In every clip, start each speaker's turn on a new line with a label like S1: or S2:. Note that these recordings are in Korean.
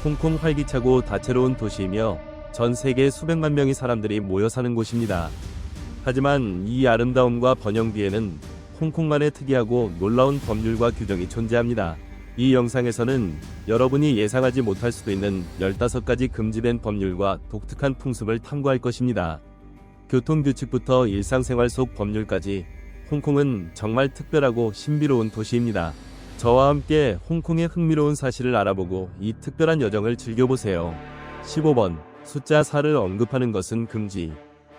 S1: 홍콩 활기차고 다채로운 도시이며 전 세계 수백만 명의 사람들이 모여 사는 곳입니다. 하지만 이 아름다움과 번영 뒤에는 홍콩만의 특이하고 놀라운 법률과 규정이 존재합니다. 이 영상에서는 여러분이 예상하지 못할 수도 있는 15가지 금지된 법률과 독특한 풍습을 탐구할 것입니다. 교통규칙부터 일상생활 속 법률까지 홍콩은 정말 특별하고 신비로운 도시입니다. 저와 함께 홍콩의 흥미로운 사실을 알아보고 이 특별한 여정을 즐겨보세요. 15번. 숫자 4를 언급하는 것은 금지.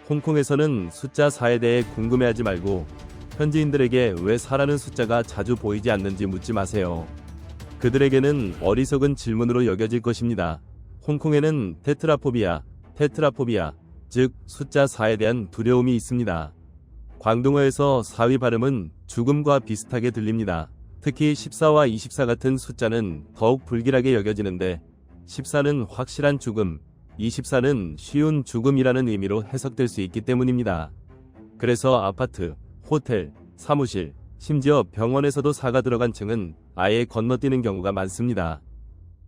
S1: 홍콩에서는 숫자 4에 대해 궁금해하지 말고 현지인들에게 왜 4라는 숫자가 자주 보이지 않는지 묻지 마세요. 그들에게는 어리석은 질문으로 여겨질 것입니다. 홍콩에는 테트라포비아, 즉 숫자 4에 대한 두려움이 있습니다. 광동어에서 4위 발음은 죽음과 비슷하게 들립니다. 특히 14와 24 같은 숫자는 더욱 불길하게 여겨지는데 14는 확실한 죽음, 24는 쉬운 죽음이라는 의미로 해석될 수 있기 때문입니다. 그래서 아파트, 호텔, 사무실, 심지어 병원에서도 4가 들어간 층은 아예 건너뛰는 경우가 많습니다.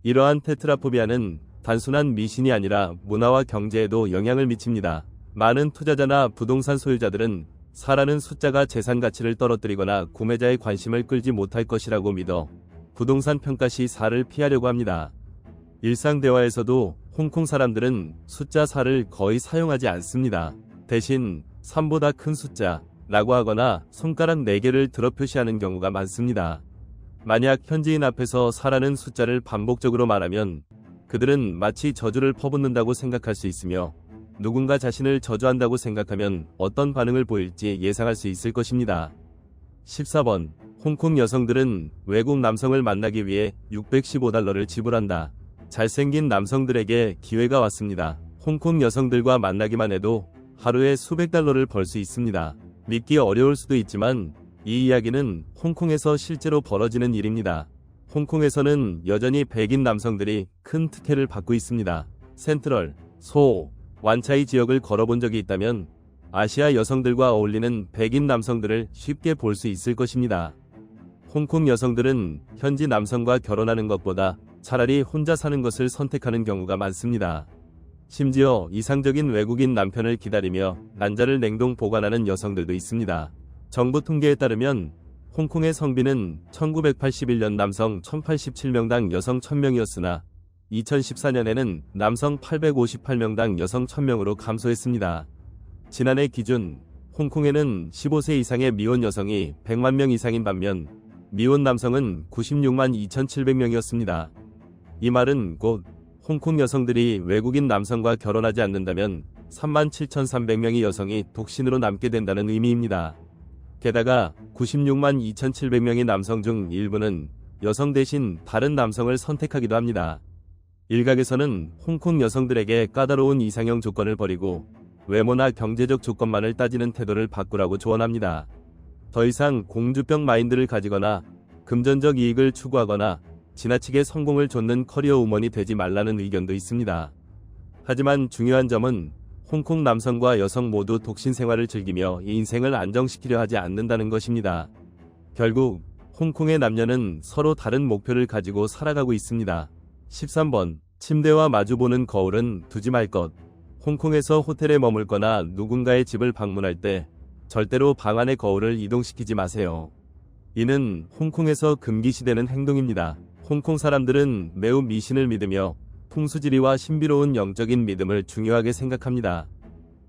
S1: 이러한 테트라포비아는 단순한 미신이 아니라 문화와 경제에도 영향을 미칩니다. 많은 투자자나 부동산 소유자들은 4라는 숫자가 재산 가치를 떨어뜨리거나 구매자의 관심을 끌지 못할 것이라고 믿어 부동산 평가 시 4를 피하려고 합니다. 일상 대화에서도 홍콩 사람들은 숫자 4를 거의 사용하지 않습니다. 대신 3보다 큰 숫자 라고 하거나 손가락 4개를 들어 표시하는 경우가 많습니다. 만약 현지인 앞에서 4라는 숫자를 반복적으로 말하면 그들은 마치 저주를 퍼붓는다고 생각할 수 있으며 누군가 자신을 저주한다고 생각하면 어떤 반응을 보일지 예상할 수 있을 것입니다. 14번. 홍콩 여성들은 외국 남성을 만나기 위해 $615를 지불한다. 잘생긴 남성들에게 기회가 왔습니다. 홍콩 여성들과 만나기만 해도 하루에 수백 달러를 벌 수 있습니다. 믿기 어려울 수도 있지만 이 이야기는 홍콩에서 실제로 벌어지는 일입니다. 홍콩에서는 여전히 백인 남성들이 큰 특혜를 받고 있습니다. 센트럴, 소, 완차이 지역을 걸어본 적이 있다면 아시아 여성들과 어울리는 백인 남성들을 쉽게 볼 수 있을 것입니다. 홍콩 여성들은 현지 남성과 결혼하는 것보다 차라리 혼자 사는 것을 선택하는 경우가 많습니다. 심지어 이상적인 외국인 남편을 기다리며 난자를 냉동 보관하는 여성들도 있습니다. 정부 통계에 따르면 홍콩의 성비는 1981년 남성 1087명당 여성 1000명이었으나 2014년에는 남성 858명당 여성 1000명으로 감소했습니다. 지난해 기준 홍콩에는 15세 이상의 미혼 여성이 100만 명 이상인 반면 미혼 남성은 96만 2700명이었습니다. 이 말은 곧 홍콩 여성들이 외국인 남성과 결혼하지 않는다면 37,300명의 여성이 독신으로 남게 된다는 의미입니다. 게다가 96만 2,700명의 남성 중 일부는 여성 대신 다른 남성을 선택하기도 합니다. 일각에서는 홍콩 여성들에게 까다로운 이상형 조건을 버리고 외모나 경제적 조건만을 따지는 태도를 바꾸라고 조언합니다. 더 이상 공주병 마인드를 가지거나 금전적 이익을 추구하거나 지나치게 성공을 좇는 커리어 우먼이 되지 말라는 의견도 있습니다. 하지만 중요한 점은 홍콩 남성과 여성 모두 독신 생활을 즐기며 인생을 안정시키려 하지 않는다는 것입니다. 결국 홍콩의 남녀는 서로 다른 목표를 가지고 살아가고 있습니다. 13번. 침대와 마주보는 거울은 두지 말 것. 홍콩에서 호텔에 머물거나 누군가의 집을 방문할 때 절대로 방 안의 거울을 이동시키지 마세요. 이는 홍콩에서 금기시되는 행동입니다. 홍콩 사람들은 매우 미신을 믿으며 풍수지리와 신비로운 영적인 믿음을 중요하게 생각합니다.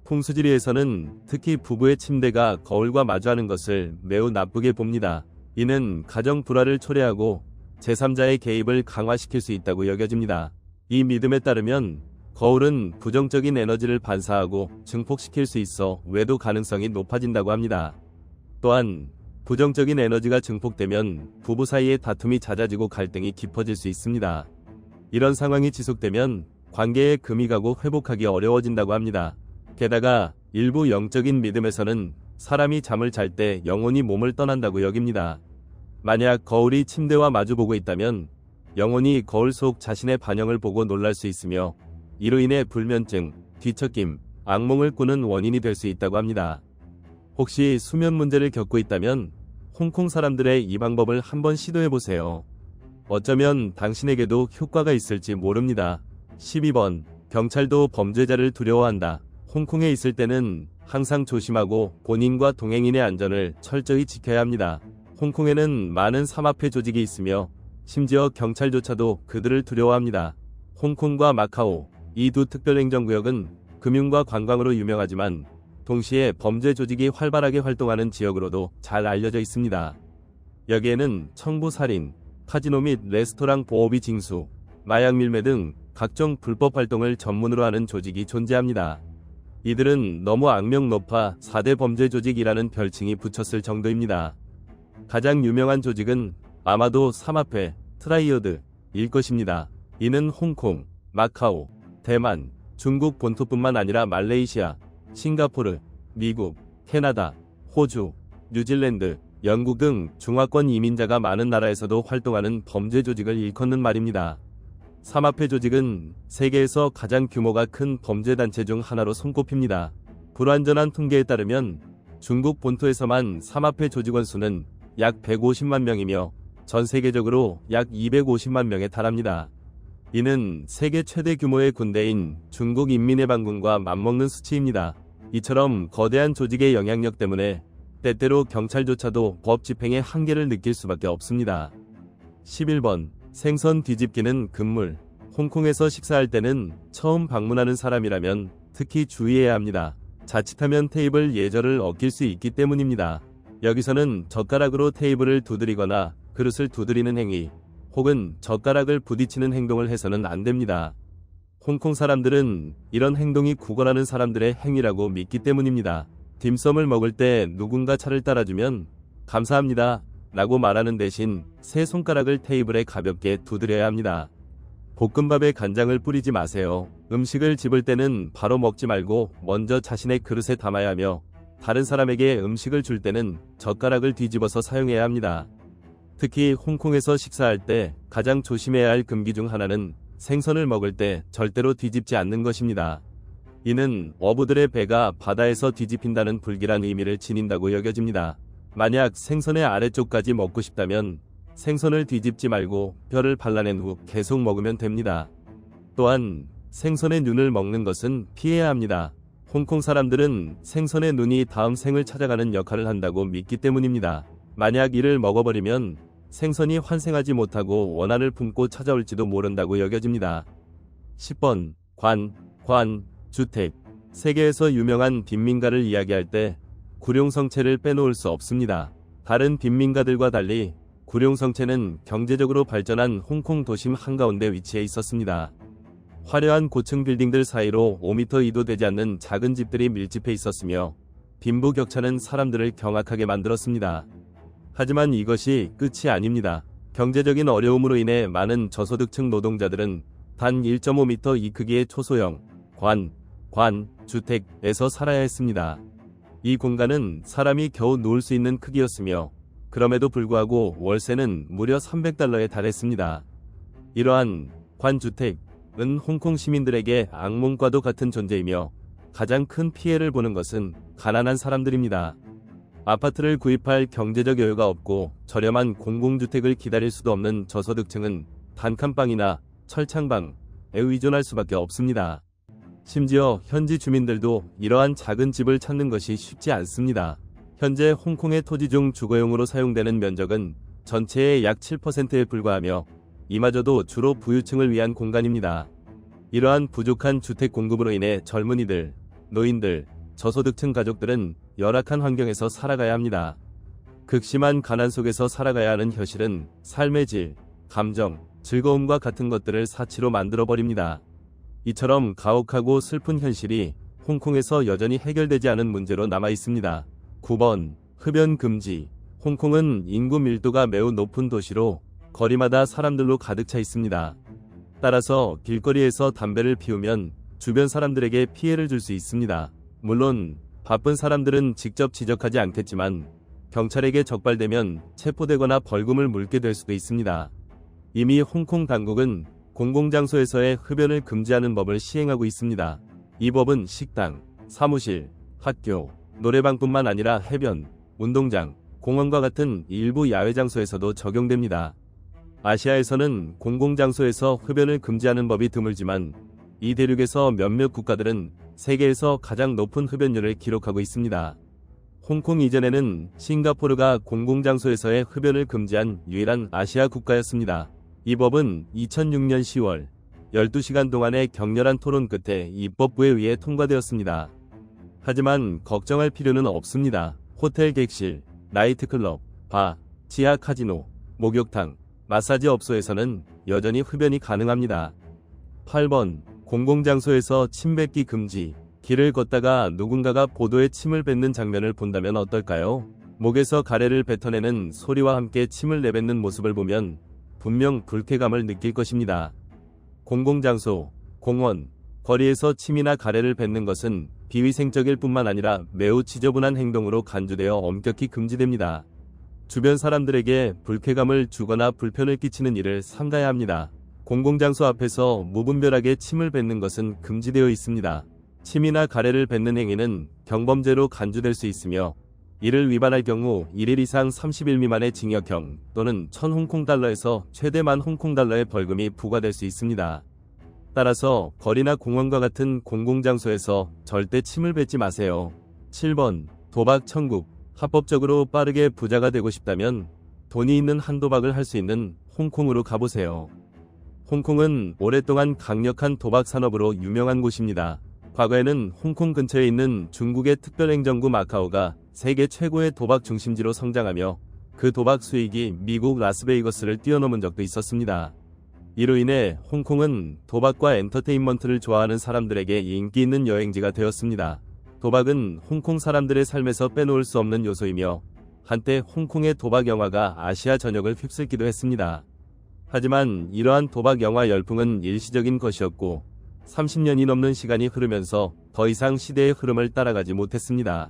S1: 풍수지리에서는 특히 부부의 침대가 거울과 마주하는 것을 매우 나쁘게 봅니다. 이는 가정 불화를 초래하고 제3자의 개입을 강화시킬 수 있다고 여겨집니다. 이 믿음에 따르면 거울은 부정적인 에너지를 반사하고 증폭시킬 수 있어 외도 가능성이 높아진다고 합니다. 또한 부정적인 에너지가 증폭되면 부부 사이의 다툼이 잦아지고 갈등이 깊어질 수 있습니다. 이런 상황이 지속되면 관계의 금이 가고 회복하기 어려워진다고 합니다. 게다가 일부 영적인 믿음에서는 사람이 잠을 잘 때 영혼이 몸을 떠난다고 여깁니다. 만약 거울이 침대와 마주보고 있다면 영혼이 거울 속 자신의 반영을 보고 놀랄 수 있으며 이로 인해 불면증, 뒤척임, 악몽을 꾸는 원인이 될 수 있다고 합니다. 혹시 수면 문제를 겪고 있다면 홍콩 사람들의 이 방법을 한번 시도해보세요. 어쩌면 당신에게도 효과가 있을지 모릅니다. 12번. 경찰도 범죄자를 두려워한다. 홍콩에 있을 때는 항상 조심하고 본인과 동행인의 안전을 철저히 지켜야 합니다. 홍콩에는 많은 삼합회 조직이 있으며 심지어 경찰조차도 그들을 두려워합니다. 홍콩과 마카오, 이 두 특별행정구역은 금융과 관광으로 유명하지만 동시에 범죄 조직이 활발하게 활동하는 지역으로도 잘 알려져 있습니다. 여기에는 청부살인, 카지노 및 레스토랑 보호비 징수, 마약 밀매 등 각종 불법 활동을 전문으로 하는 조직이 존재합니다. 이들은 너무 악명 높아 4대 범죄 조직이라는 별칭이 붙였을 정도입니다. 가장 유명한 조직은 아마도 삼합회, 트라이어드일 것입니다. 이는 홍콩, 마카오, 대만, 중국 본토뿐만 아니라 말레이시아, 싱가포르, 미국, 캐나다, 호주, 뉴질랜드, 영국 등 중화권 이민자가 많은 나라에서도 활동하는 범죄 조직을 일컫는 말입니다. 삼합회 조직은 세계에서 가장 규모가 큰 범죄단체 중 하나로 손꼽힙니다. 불완전한 통계에 따르면 중국 본토에서만 삼합회 조직원 수는 약 150만 명이며 전 세계적으로 약 250만 명에 달합니다. 이는 세계 최대 규모의 군대인 중국 인민해방군과 맞먹는 수치입니다. 이처럼 거대한 조직의 영향력 때문에 때때로 경찰조차도 법 집행의 한계를 느낄 수밖에 없습니다. 11번. 생선 뒤집기는 금물. 홍콩에서 식사할 때는 처음 방문하는 사람이라면 특히 주의해야 합니다. 자칫하면 테이블 예절을 어길 수 있기 때문입니다. 여기서는 젓가락으로 테이블을 두드리거나 그릇을 두드리는 행위, 혹은 젓가락을 부딪히는 행동을 해서는 안 됩니다. 홍콩 사람들은 이런 행동이 구걸하는 사람들의 행위라고 믿기 때문입니다. 딤섬을 먹을 때 누군가 차를 따라주면 감사합니다 라고 말하는 대신 세 손가락을 테이블에 가볍게 두드려야 합니다. 볶음밥에 간장을 뿌리지 마세요. 음식을 집을 때는 바로 먹지 말고 먼저 자신의 그릇에 담아야 하며 다른 사람에게 음식을 줄 때는 젓가락을 뒤집어서 사용해야 합니다. 특히 홍콩에서 식사할 때 가장 조심해야 할 금기 중 하나는 생선을 먹을 때 절대로 뒤집지 않는 것입니다. 이는 어부들의 배가 바다에서 뒤집힌다는 불길한 의미를 지닌다고 여겨집니다. 만약 생선의 아래쪽까지 먹고 싶다면 생선을 뒤집지 말고 뼈를 발라낸 후 계속 먹으면 됩니다. 또한 생선의 눈을 먹는 것은 피해야 합니다. 홍콩 사람들은 생선의 눈이 다음 생을 찾아가는 역할을 한다고 믿기 때문입니다. 만약 이를 먹어버리면 생선이 환생하지 못하고 원한을 품고 찾아올지도 모른다고 여겨집니다. 10번. 관, 주택. 세계에서 유명한 빈민가를 이야기할 때 구룡성체를 빼놓을 수 없습니다. 다른 빈민가들과 달리 구룡성체는 경제적으로 발전한 홍콩 도심 한가운데 위치해 있었습니다. 화려한 고층 빌딩들 사이로 5m2도 되지 않는 작은 집들이 밀집해 있었으며 빈부격차는 사람들을 경악하게 만들었습니다. 하지만 이것이 끝이 아닙니다. 경제적인 어려움으로 인해 많은 저소득층 노동자들은 단 1.5m 이 크기의 초소형 관, 주택에서 살아야 했습니다. 이 공간은 사람이 겨우 누울 수 있는 크기였으며 그럼에도 불구하고 월세는 무려 $300에 달했습니다. 이러한 관주택은 홍콩 시민들에게 악몽과도 같은 존재이며 가장 큰 피해를 보는 것은 가난한 사람들입니다. 아파트를 구입할 경제적 여유가 없고 저렴한 공공주택을 기다릴 수도 없는 저소득층은 단칸방이나 철창방에 의존할 수밖에 없습니다. 심지어 현지 주민들도 이러한 작은 집을 찾는 것이 쉽지 않습니다. 현재 홍콩의 토지 중 주거용으로 사용되는 면적은 전체의 약 7%에 불과하며 이마저도 주로 부유층을 위한 공간입니다. 이러한 부족한 주택 공급으로 인해 젊은이들, 노인들, 저소득층 가족들은 열악한 환경에서 살아가야 합니다. 극심한 가난 속에서 살아가야 하는 현실은 삶의 질, 감정, 즐거움과 같은 것들을 사치로 만들어버립니다. 이처럼 가혹하고 슬픈 현실이 홍콩에서 여전히 해결되지 않은 문제로 남아 있습니다. 9번. 흡연 금지. 홍콩은 인구 밀도가 매우 높은 도시로 거리마다 사람들로 가득 차 있습니다. 따라서 길거리에서 담배를 피우면 주변 사람들에게 피해를 줄 수 있습니다. 물론 바쁜 사람들은 직접 지적하지 않겠지만 경찰에게 적발되면 체포되거나 벌금을 물게 될 수도 있습니다. 이미 홍콩 당국은 공공장소에서의 흡연을 금지하는 법을 시행하고 있습니다. 이 법은 식당, 사무실, 학교, 노래방뿐만 아니라 해변, 운동장, 공원과 같은 일부 야외 장소에서도 적용됩니다. 아시아에서는 공공장소에서 흡연을 금지하는 법이 드물지만 이 대륙에서 몇몇 국가들은 세계에서 가장 높은 흡연율을 기록하고 있습니다. 홍콩 이전에는 싱가포르가 공공장소에서의 흡연을 금지한 유일한 아시아 국가였습니다. 이 법은 2006년 10월 12시간 동안의 격렬한 토론 끝에 입법부에 의해 통과되었습니다. 하지만 걱정할 필요는 없습니다. 호텔 객실, 나이트클럽, 바, 지하 카지노, 목욕탕, 마사지 업소에서는 여전히 흡연이 가능합니다. 8번 공공장소에서 침 뱉기 금지. 길을 걷다가 누군가가 보도에 침을 뱉는 장면을 본다면 어떨까요? 목에서 가래를 뱉어내는 소리와 함께 침을 내뱉는 모습을 보면 분명 불쾌감을 느낄 것입니다. 공공장소, 공원, 거리에서 침이나 가래를 뱉는 것은 비위생적일 뿐만 아니라 매우 지저분한 행동으로 간주되어 엄격히 금지됩니다. 주변 사람들에게 불쾌감을 주거나 불편을 끼치는 일을 삼가야 합니다. 공공장소 앞에서 무분별하게 침을 뱉는 것은 금지되어 있습니다. 침이나 가래를 뱉는 행위는 경범죄로 간주될 수 있으며 이를 위반할 경우 1일 이상 30일 미만의 징역형 또는 1000홍콩달러에서 최대 10,000 홍콩달러의 벌금이 부과될 수 있습니다. 따라서 거리나 공원과 같은 공공장소에서 절대 침을 뱉지 마세요. 7번 도박 천국. 합법적으로 빠르게 부자가 되고 싶다면 돈이 있는 한도박을 할 수 있는 홍콩으로 가보세요. 홍콩은 오랫동안 강력한 도박 산업으로 유명한 곳입니다. 과거에는 홍콩 근처에 있는 중국의 특별행정구 마카오가 세계 최고의 도박 중심지로 성장하며 그 도박 수익이 미국 라스베이거스를 뛰어넘은 적도 있었습니다. 이로 인해 홍콩은 도박과 엔터테인먼트를 좋아하는 사람들에게 인기 있는 여행지가 되었습니다. 도박은 홍콩 사람들의 삶에서 빼놓을 수 없는 요소이며 한때 홍콩의 도박 영화가 아시아 전역을 휩쓸기도 했습니다. 하지만 이러한 도박 영화 열풍은 일시적인 것이었고 30년이 넘는 시간이 흐르면서 더 이상 시대의 흐름을 따라가지 못했습니다.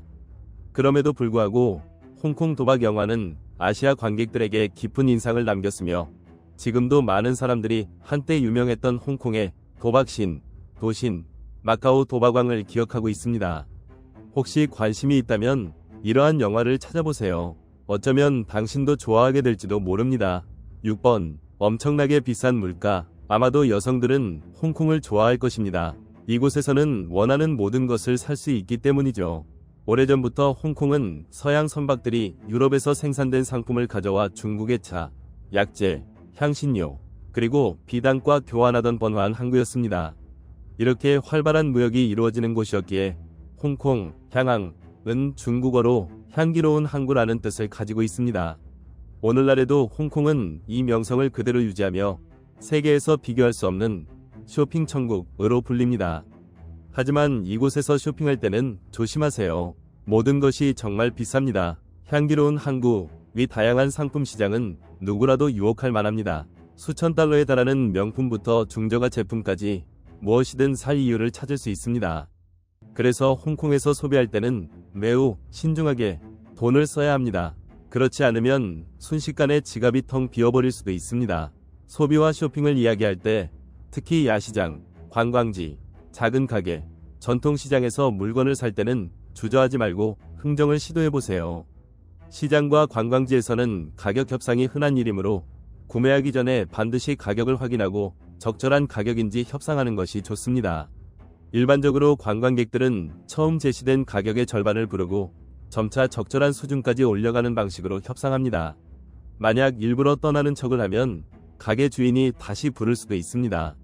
S1: 그럼에도 불구하고 홍콩 도박 영화는 아시아 관객들에게 깊은 인상을 남겼으며 지금도 많은 사람들이 한때 유명했던 홍콩의 도박신, 도신, 마카오 도박왕을 기억하고 있습니다. 혹시 관심이 있다면 이러한 영화를 찾아보세요. 어쩌면 당신도 좋아하게 될지도 모릅니다. 6번 엄청나게 비싼 물가. 아마도 여성들은 홍콩을 좋아할 것입니다. 이곳에서는 원하는 모든 것을 살 수 있기 때문이죠. 오래전부터 홍콩은 서양 선박들이 유럽에서 생산된 상품을 가져와 중국의 차, 약재, 향신료, 그리고 비단과 교환하던 번화한 항구였습니다. 이렇게 활발한 무역이 이루어지는 곳이었기에 홍콩, 향항은 중국어로 향기로운 항구라는 뜻을 가지고 있습니다. 오늘날에도 홍콩은 이 명성을 그대로 유지하며 세계에서 비교할 수 없는 쇼핑 천국으로 불립니다. 하지만 이곳에서 쇼핑할 때는 조심하세요. 모든 것이 정말 비쌉니다. 향기로운 항구 위 다양한 상품 시장은 누구라도 유혹할 만합니다. 수천 달러에 달하는 명품부터 중저가 제품까지 무엇이든 살 이유를 찾을 수 있습니다. 그래서 홍콩에서 소비할 때는 매우 신중하게 돈을 써야 합니다. 그렇지 않으면 순식간에 지갑이 텅 비어버릴 수도 있습니다. 소비와 쇼핑을 이야기할 때 특히 야시장, 관광지, 작은 가게, 전통시장에서 물건을 살 때는 주저하지 말고 흥정을 시도해보세요. 시장과 관광지에서는 가격 협상이 흔한 일이므로 구매하기 전에 반드시 가격을 확인하고 적절한 가격인지 협상하는 것이 좋습니다. 일반적으로 관광객들은 처음 제시된 가격의 절반을 부르고 점차 적절한 수준까지 올려가는 방식으로 협상합니다. 만약 일부러 떠나는 척을 하면 가게 주인이 다시 부를 수도 있습니다.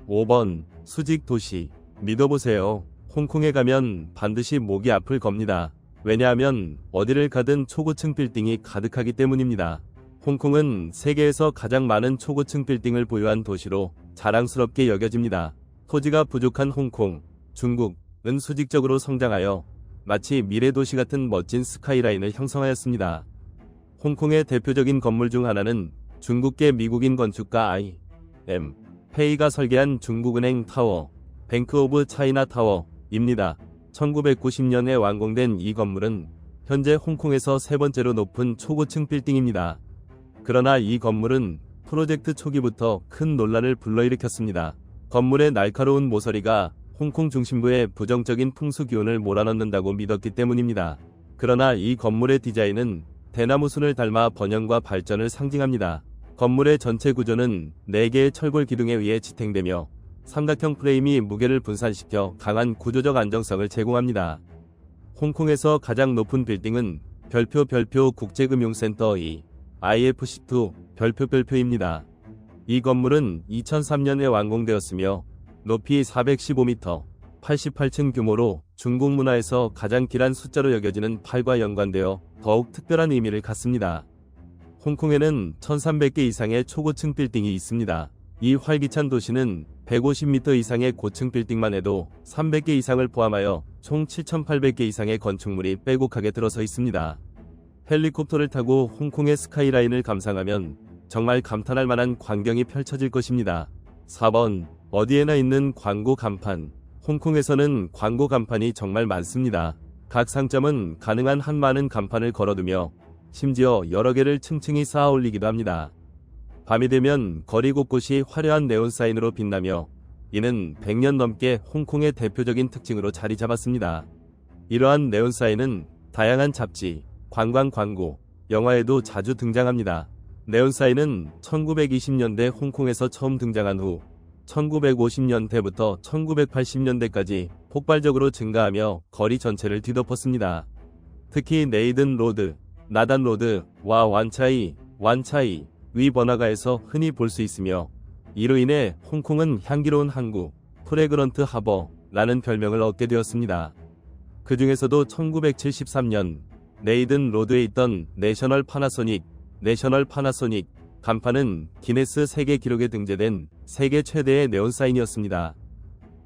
S1: 5번 수직 도시. 믿어보세요. 홍콩에 가면 반드시 목이 아플 겁니다. 왜냐하면 어디를 가든 초고층 빌딩이 가득하기 때문입니다. 홍콩은 세계에서 가장 많은 초고층 빌딩을 보유한 도시로 자랑스럽게 여겨집니다. 토지가 부족한 홍콩, 중국은 수직적으로 성장하여 마치 미래도시 같은 멋진 스카이라인을 형성하였습니다. 홍콩의 대표적인 건물 중 하나는 중국계 미국인 건축가 I.M. 페이가 설계한 중국은행 타워, 뱅크 오브 차이나 타워입니다. 1990년에 완공된 이 건물은 현재 홍콩에서 세 번째로 높은 초고층 빌딩입니다. 그러나 이 건물은 프로젝트 초기부터 큰 논란을 불러일으켰습니다. 건물의 날카로운 모서리가 홍콩 중심부에 부정적인 풍수 기운을 몰아넣는다고 믿었기 때문입니다. 그러나 이 건물의 디자인은 대나무 순을 닮아 번영과 발전을 상징합니다. 건물의 전체 구조는 4개의 철골 기둥에 의해 지탱되며 삼각형 프레임이 무게를 분산시켜 강한 구조적 안정성을 제공합니다. 홍콩에서 가장 높은 빌딩은 별표 국제금융센터의 IFC2 별표입니다. 이 건물은 2003년에 완공되었으며 높이 415m, 88층 규모로 중국 문화에서 가장 길한 숫자로 여겨지는 8과 연관되어 더욱 특별한 의미를 갖습니다. 홍콩에는 1300개 이상의 초고층 빌딩이 있습니다. 이 활기찬 도시는 150m 이상의 고층 빌딩만 해도 300개 이상을 포함하여 총 7800개 이상의 건축물이 빼곡하게 들어서 있습니다. 헬리콥터를 타고 홍콩의 스카이라인을 감상하면 정말 감탄할 만한 광경이 펼쳐질 것입니다. 4번, 어디에나 있는 광고 간판. 홍콩에서는 광고 간판이 정말 많습니다. 각 상점은 가능한 한 많은 간판을 걸어두며 심지어 여러 개를 층층이 쌓아 올리기도 합니다. 밤이 되면 거리 곳곳이 화려한 네온사인으로 빛나며 이는 100년 넘게 홍콩의 대표적인 특징으로 자리 잡았습니다. 이러한 네온사인은 다양한 잡지, 관광 광고, 영화에도 자주 등장합니다. 네온사인은 1920년대 홍콩에서 처음 등장한 후 1950년대부터 1980년대까지 폭발적으로 증가하며 거리 전체를 뒤덮었습니다. 특히 네이든 로드, 나단 로드와 완차이 위 번화가에서 흔히 볼 수 있으며 이로 인해 홍콩은 향기로운 항구, 프레그런트 하버라는 별명을 얻게 되었습니다. 그 중에서도 1973년 네이든 로드에 있던 내셔널 파나소닉 간판은 기네스 세계 기록에 등재된 세계 최대의 네온사인이었습니다.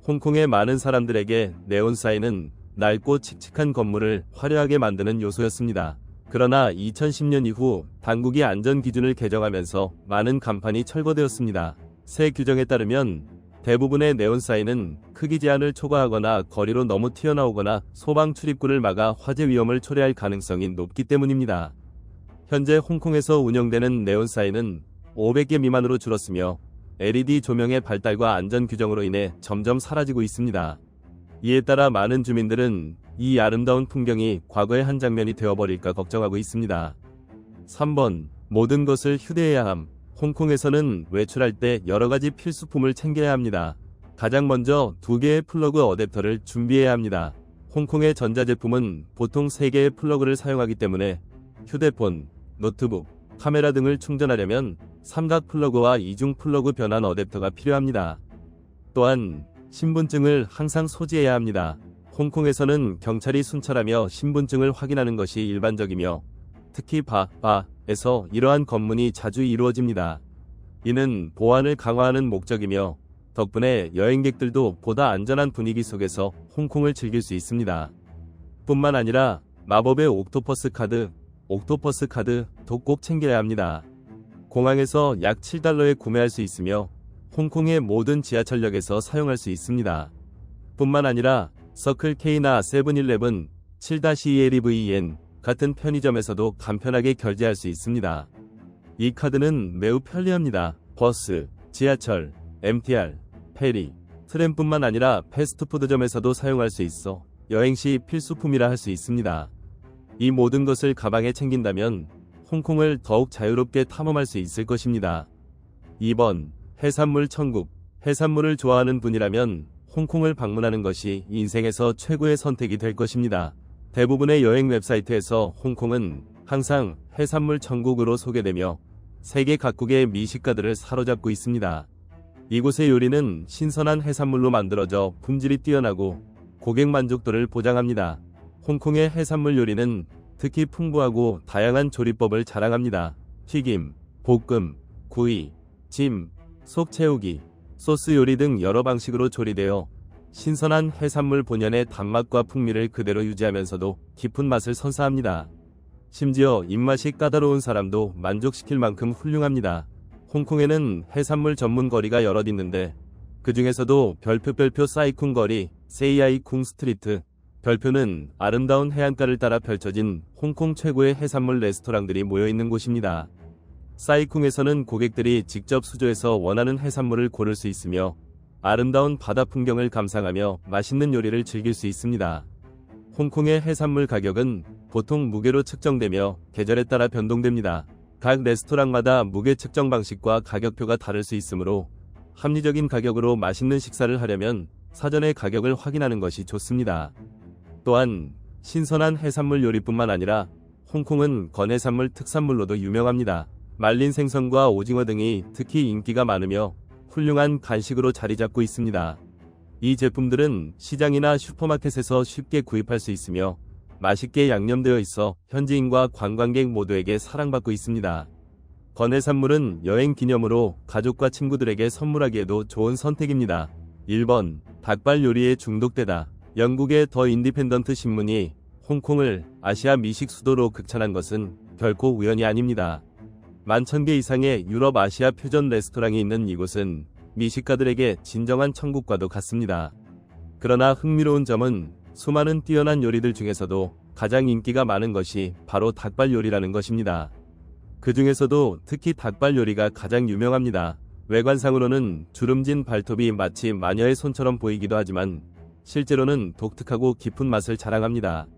S1: 홍콩의 많은 사람들에게 네온사인은 낡고 칙칙한 건물을 화려하게 만드는 요소였습니다. 그러나 2010년 이후 당국이 안전기준을 개정하면서 많은 간판이 철거되었습니다. 새 규정에 따르면 대부분의 네온사인은 크기 제한을 초과하거나 거리로 너무 튀어나오거나 소방 출입구를 막아 화재 위험을 초래할 가능성이 높기 때문입니다. 현재 홍콩에서 운영되는 네온사인은 500개 미만으로 줄었으며 LED 조명의 발달과 안전 규정으로 인해 점점 사라지고 있습니다. 이에 따라 많은 주민들은 이 아름다운 풍경이 과거의 한 장면이 되어버릴까 걱정하고 있습니다. 3번, 모든 것을 휴대해야 함. 홍콩에서는 외출할 때 여러가지 필수품을 챙겨야 합니다. 가장 먼저 2개의 플러그 어댑터를 준비해야 합니다. 홍콩의 전자제품은 보통 3개의 플러그를 사용하기 때문에 휴대폰, 노트북, 카메라 등을 충전하려면 삼각 플러그와 이중 플러그 변환 어댑터가 필요합니다. 또한 신분증을 항상 소지해야 합니다. 홍콩에서는 경찰이 순찰하며 신분증을 확인하는 것이 일반적이며 특히 바에서 이러한 검문이 자주 이루어집니다. 이는 보안을 강화하는 목적이며 덕분에 여행객들도 보다 안전한 분위기 속에서 홍콩을 즐길 수 있습니다. 뿐만 아니라 마법의 옥토퍼스 카드도 꼭 챙겨야 합니다. 공항에서 약 $7에 구매할 수 있으며 홍콩의 모든 지하철역에서 사용할 수 있습니다. 뿐만 아니라 서클K나 세븐일레븐, 7-ELEVEN 같은 편의점에서도 간편하게 결제할 수 있습니다. 이 카드는 매우 편리합니다. 버스, 지하철, MTR, 페리, 트램뿐만 아니라 패스트푸드점에서도 사용할 수 있어 여행 시 필수품이라 할 수 있습니다. 이 모든 것을 가방에 챙긴다면 홍콩을 더욱 자유롭게 탐험할 수 있을 것입니다. 2번, 해산물 천국. 해산물을 좋아하는 분이라면 홍콩을 방문하는 것이 인생에서 최고의 선택이 될 것입니다. 대부분의 여행 웹사이트에서 홍콩은 항상 해산물 천국으로 소개되며 세계 각국의 미식가들을 사로잡고 있습니다. 이곳의 요리는 신선한 해산물로 만들어져 품질이 뛰어나고 고객 만족도를 보장합니다. 홍콩의 해산물 요리는 특히 풍부하고 다양한 조리법을 자랑합니다. 튀김, 볶음, 구이, 찜, 속 채우기, 소스 요리 등 여러 방식으로 조리되어 신선한 해산물 본연의 단맛과 풍미를 그대로 유지하면서도 깊은 맛을 선사합니다. 심지어 입맛이 까다로운 사람도 만족시킬 만큼 훌륭합니다. 홍콩에는 해산물 전문 거리가 여럿 있는데 그 중에서도 별표 사이쿵 거리, 세이아이쿵 스트리트, 별표는 아름다운 해안가를 따라 펼쳐진 홍콩 최고의 해산물 레스토랑들이 모여있는 곳입니다. 사이쿵에서는 고객들이 직접 수조에서 원하는 해산물을 고를 수 있으며 아름다운 바다 풍경을 감상하며 맛있는 요리를 즐길 수 있습니다. 홍콩의 해산물 가격은 보통 무게로 측정되며 계절에 따라 변동됩니다. 각 레스토랑마다 무게 측정 방식과 가격표가 다를 수 있으므로 합리적인 가격으로 맛있는 식사를 하려면 사전에 가격을 확인하는 것이 좋습니다. 또한 신선한 해산물 요리뿐만 아니라 홍콩은 건해산물 특산물로도 유명합니다. 말린 생선과 오징어 등이 특히 인기가 많으며 훌륭한 간식으로 자리 잡고 있습니다. 이 제품들은 시장이나 슈퍼마켓에서 쉽게 구입할 수 있으며 맛있게 양념되어 있어 현지인과 관광객 모두에게 사랑받고 있습니다. 건해산물은 여행 기념으로 가족과 친구들에게 선물하기에도 좋은 선택입니다. 1번. 닭발 요리에 중독되다. 영국의 더 인디펜던트 신문이 홍콩을 아시아 미식 수도로 극찬한 것은 결코 우연이 아닙니다. 11,000개 이상의 유럽 아시아 표준 레스토랑이 있는 이곳은 미식가들에게 진정한 천국과도 같습니다. 그러나 흥미로운 점은 수많은 뛰어난 요리들 중에서도 가장 인기가 많은 것이 바로 닭발 요리라는 것입니다. 그 중에서도 특히 닭발 요리가 가장 유명합니다. 외관상으로는 주름진 발톱이 마치 마녀의 손처럼 보이기도 하지만 실제로는 독특하고 깊은 맛을 자랑합니다.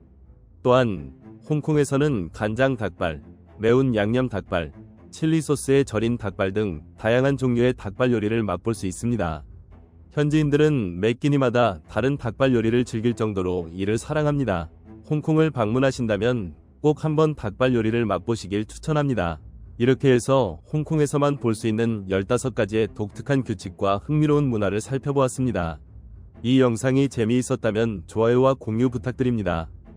S1: 또한 홍콩에서는 간장 닭발, 매운 양념 닭발, 칠리 소스에 절인 닭발 등 다양한 종류의 닭발 요리를 맛볼 수 있습니다. 현지인들은 매 끼니마다 다른 닭발 요리를 즐길 정도로 이를 사랑합니다. 홍콩을 방문하신다면 꼭 한번 닭발 요리를 맛보시길 추천합니다. 이렇게 해서 홍콩에서만 볼 수 있는 15가지의 독특한 규칙과 흥미로운 문화를 살펴보았습니다. 이 영상이 재미있었다면 좋아요와 공유 부탁드립니다.